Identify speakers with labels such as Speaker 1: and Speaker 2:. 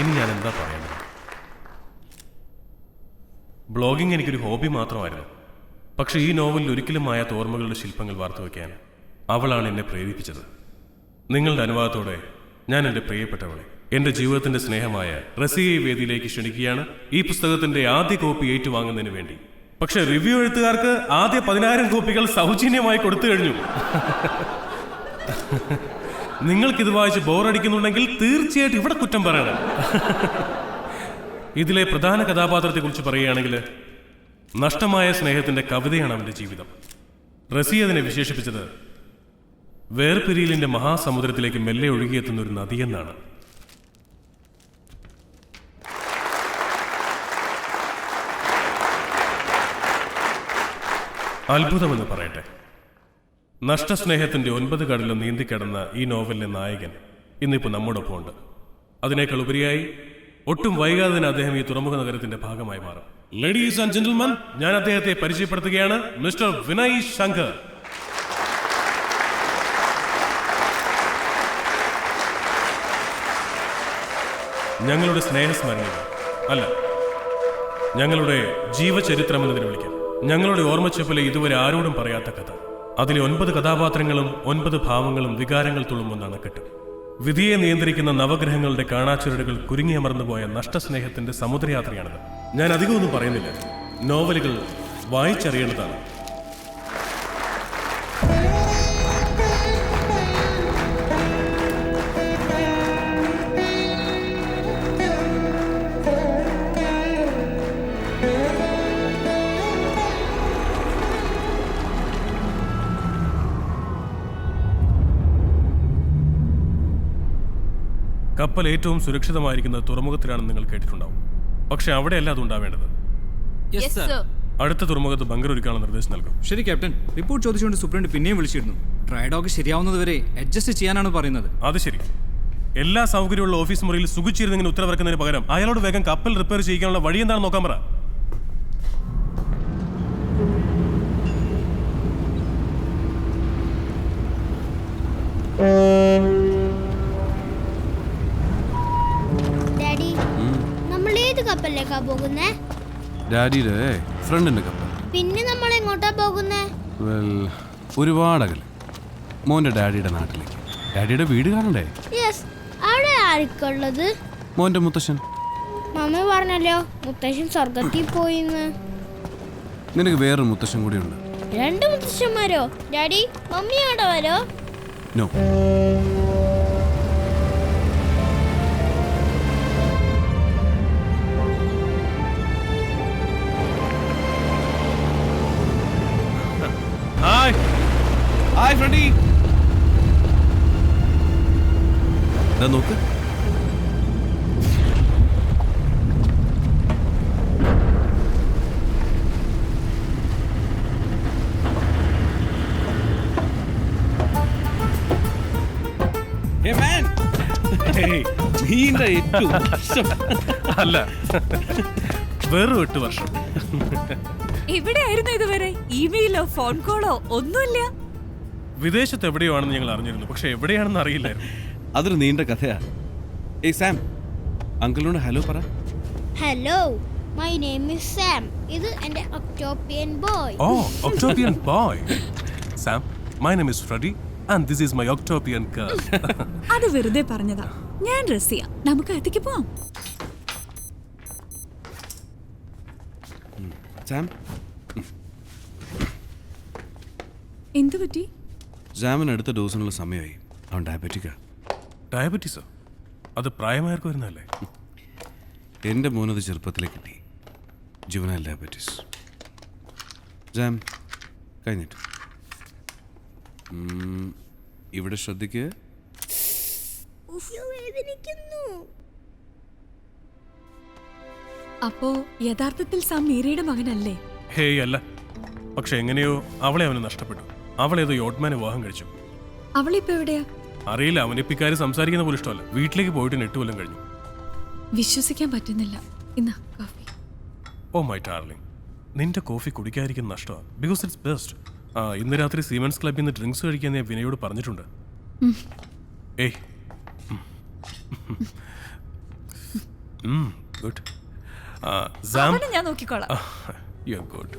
Speaker 1: ഇനി ഞാൻ എന്താ പറയുന്നത്? ബ്ലോഗിംഗ് എനിക്കൊരു ഹോബി മാത്രമായിരുന്നു. പക്ഷെ ഈ നോവലിൽ ഒരിക്കലും മായാത്ത ഓർമ്മകളുടെ ശില്പങ്ങൾ വാർത്തുവെക്കാൻ അവളാണ് എന്നെ പ്രേരിപ്പിച്ചത്. നിങ്ങളുടെ അനുവാദത്തോടെ ഞാൻ എൻ്റെ പ്രിയപ്പെട്ടവളെ, എൻ്റെ ജീവിതത്തിൻ്റെ സ്നേഹമായ റസിയെ വേദിയിലേക്ക് ക്ഷണിക്കുകയാണ് ഈ പുസ്തകത്തിൻ്റെ ആദ്യ കോപ്പി ഏറ്റുവാങ്ങുന്നതിന് വേണ്ടി. പക്ഷെ റിവ്യൂ എഴുത്തുകാർക്ക് ആദ്യ 10,000 കോപ്പികൾ സൗജന്യമായി കൊടുത്തു കഴിഞ്ഞു. നിങ്ങൾക്കിത് വായിച്ച് ബോറടിക്കുന്നുണ്ടെങ്കിൽ തീർച്ചയായിട്ടും ഇവിടെ കുറ്റം പറയണം. ഇതിലെ പ്രധാന കഥാപാത്രത്തെക്കുറിച്ച് പറയുകയാണെങ്കിൽ, നഷ്ടമായ സ്നേഹത്തിന്റെ കവിതയാണ് അവന്റെ ജീവിതം. റസി അതിനെ വിശേഷിപ്പിച്ചത് വേർപിരിയലിന്റെ മഹാസമുദ്രത്തിലേക്ക് മെല്ലെ ഒഴുകിയെത്തുന്ന ഒരു നദിയെന്നാണ്. അത്ഭുതമെന്ന് പറയട്ടെ, നഷ്ടസ്നേഹത്തിന്റെ 9 കടലും നീന്തിക്കിടന്ന ഈ നോവലിലെ നായകൻ ഇന്നിപ്പോൾ നമ്മോടൊപ്പം ഉണ്ട്. അതിനേക്കാൾ ഉപരിയായി ഒട്ടും വൈകാതെ തന്നെ അദ്ദേഹം ഈ തുറമുഖ നഗരത്തിന്റെ ഭാഗമായി മാറും. ലേഡീസ് ആൻഡ് ജെന്റിൽമൻ, ഞാൻ അദ്ദേഹത്തെ പരിചയപ്പെടുത്തുകയാണ്. മിസ്റ്റർ വിനയ് ശങ്കർ. ഞങ്ങളുടെ സ്നേഹസ്മരണികൾ അല്ല, ഞങ്ങളുടെ ജീവചരിത്രം എന്നതിന് വിളിക്കാം. ഞങ്ങളുടെ ഓർമ്മച്ചപ്പിലെ ഇതുവരെ ആരോടും പറയാത്ത കഥ. അതിലെ 9 കഥാപാത്രങ്ങളും 9 ഭാവങ്ങളും വികാരങ്ങൾ തുളുമ്പുന്ന അണക്കെട്ടും. വിധിയെ നിയന്ത്രിക്കുന്ന നവഗ്രഹങ്ങളുടെ കാണാച്ചുരുടുകൾ കുരുങ്ങിയമർന്നുപോയ നഷ്ടസ്നേഹത്തിന്റെ സമുദ്രയാത്രയാണിത്. ഞാൻ അധികമൊന്നും പറയുന്നില്ല, നോവലുകൾ വായിച്ചറിയേണ്ടതാണ്. കപ്പൽ ഏറ്റവും സുരക്ഷിതമായിരിക്കുന്നത് തുറമുഖത്തിലാണെന്ന് നിങ്ങൾ കേട്ടിട്ടുണ്ടാവും. പക്ഷെ അവിടെയല്ല അത് ഉണ്ടാവേണ്ടത്. അടുത്ത തുറമുഖത്ത് ബങ്കർ ഒരുക്കാനുള്ള നിർദ്ദേശം നൽകും.
Speaker 2: ശരി ക്യാപ്റ്റൻ. റിപ്പോർട്ട് ചോദിച്ചുകൊണ്ട് സൂപ്രണ്ട് പിന്നെയും വിളിച്ചിരുന്നു. ഡ്രൈഡോക്ക് ശരിയാവുന്നതുവരെ അഡ്ജസ്റ്റ് ചെയ്യാനാണ് പറയുന്നത്.
Speaker 1: അത് ശരി. എല്ലാ സൗകര്യമുള്ള ഓഫീസ് മുറിയിൽ സുഖിച്ചിരുന്നെങ്കിൽ ഉത്തരവിറക്കുന്നതിന് പകരം അയാളോട് വേഗം കപ്പൽ റിപ്പയർ ചെയ്യാനുള്ള വഴി എന്താണെന്ന് നോക്കാൻ പറ.
Speaker 3: ഡാഡിയുടെ ഫ്രണ്ടിന്റെ കപ്പൽ.
Speaker 4: പിന്നെ നമ്മൾ എങ്ങോട്ടാ പോകുന്നേ?
Speaker 3: ഒരുപാട് അകലെ, മോന്റെ ഡാഡിയുടെ നാട്ടിലേക്ക്. ഡാഡിയുടെ വീട് കാണണ്ടേ?
Speaker 4: യെസ്. അവിടെ ആർക്കുള്ളത്?
Speaker 3: മോന്റെ മുത്തശ്ശൻ.
Speaker 4: മമ്മി പറഞ്ഞല്ലോ മുത്തശ്ശൻ സ്വർഗത്തിൽ പോയിന്ന്.
Speaker 3: നിനക്ക് വേറൊരു മുത്തശ്ശൻ കൂടി ഉണ്ട്.
Speaker 4: 2 മുത്തശ്ശന്മാരോ? ഡാഡി, മമ്മി അവിടെ വരോ?
Speaker 3: നോ. ഹായ് ഫ്രണ്ടി. നോക്ക്,
Speaker 1: അല്ല, വെറും 8 വർഷം.
Speaker 5: ഇവിടെ ആയിരുന്നു ഇതുവരെ. ഇമെയിലോ ഫോൺ കോളോ ഒന്നുമില്ല.
Speaker 1: വിദേശത്ത് എവിടെയോ ആണെന്ന് ഞങ്ങൾ അറിഞ്ഞിരുന്നു, പക്ഷെ എവിടെയാണെന്ന് അറിയില്ലായിരുന്നു.
Speaker 3: അതൊരു നീണ്ട കഥയാ. ഏയ് സാം, അങ്കിളിനോട് ഹലോ പറ.
Speaker 4: Hello, my name is Sam. ഇത് എൻ്റെ ഒക്ടോപിയൻ ബോയ്.
Speaker 1: ഓ, octopian boy. Sam, my name is Freddy and this is my octopian girl.
Speaker 5: അത് വെറുതെ പറഞ്ഞതാ. ഞാൻ റസിയ. നമുക്ക് അകത്തേക്ക് പോവാം.
Speaker 3: സാം,
Speaker 5: എന്തു പറ്റി?
Speaker 3: സാമിന് അടുത്ത ഡോസിനുള്ള സമയമായി. അവൻ ഡയബറ്റിക്കാ.
Speaker 1: ഡയബറ്റീസോ? അത് പ്രായമായവർക്ക് വരുന്നതല്ലേ?
Speaker 3: എൻ്റെ മോനത് ചെറുപ്പത്തിലേ കിട്ടി. Juvenile diabetes. സാം, കഴിഞ്ഞിട്ട് ഇവിടെ ശ്രദ്ധിക്കുക.
Speaker 5: അപ്പോ യഥാർത്ഥത്തിൽ സാം മീരയുടെ മകനല്ലേ?
Speaker 1: ഹേയ്, അല്ല. പക്ഷെ എങ്ങനെയോ അവളെ അവന് നഷ്ടപ്പെട്ടു. അവളേതോ യോട്ട്മാനെ വിവാഹം കഴിച്ചു.
Speaker 5: അവളിപ്പോ എവിടെയാ?
Speaker 1: അറിയില്ല. അവനിപ്പിക്കാര് സംസാരിക്കുന്ന പോലും ഇഷ്ടമല്ല. വീട്ടിലേക്ക് പോയിട്ട് 8 കൊല്ലം കഴിഞ്ഞു.
Speaker 5: വിശ്വസിക്കാൻ പറ്റുന്നില്ല. ഇന്നാ കോഫി.
Speaker 1: ഓ മൈ ഡാർലിംഗ്, നിന്റെ കോഫി കുടിക്കാതിരിക്കുന്ന നഷ്ടമാണ്. Because it's best. ഇന്ന് രാത്രി സീമൻസ് ക്ലബിൽ നിന്ന് ഡ്രിങ്ക്സ് കഴിക്കാൻ ഞാൻ വിനയോട് പറഞ്ഞിട്ടുണ്ട്. ഏയ് ഗുഡ്. സാം,
Speaker 5: അവനെ ഞാൻ നോക്കിക്കോളാം.
Speaker 1: You are good.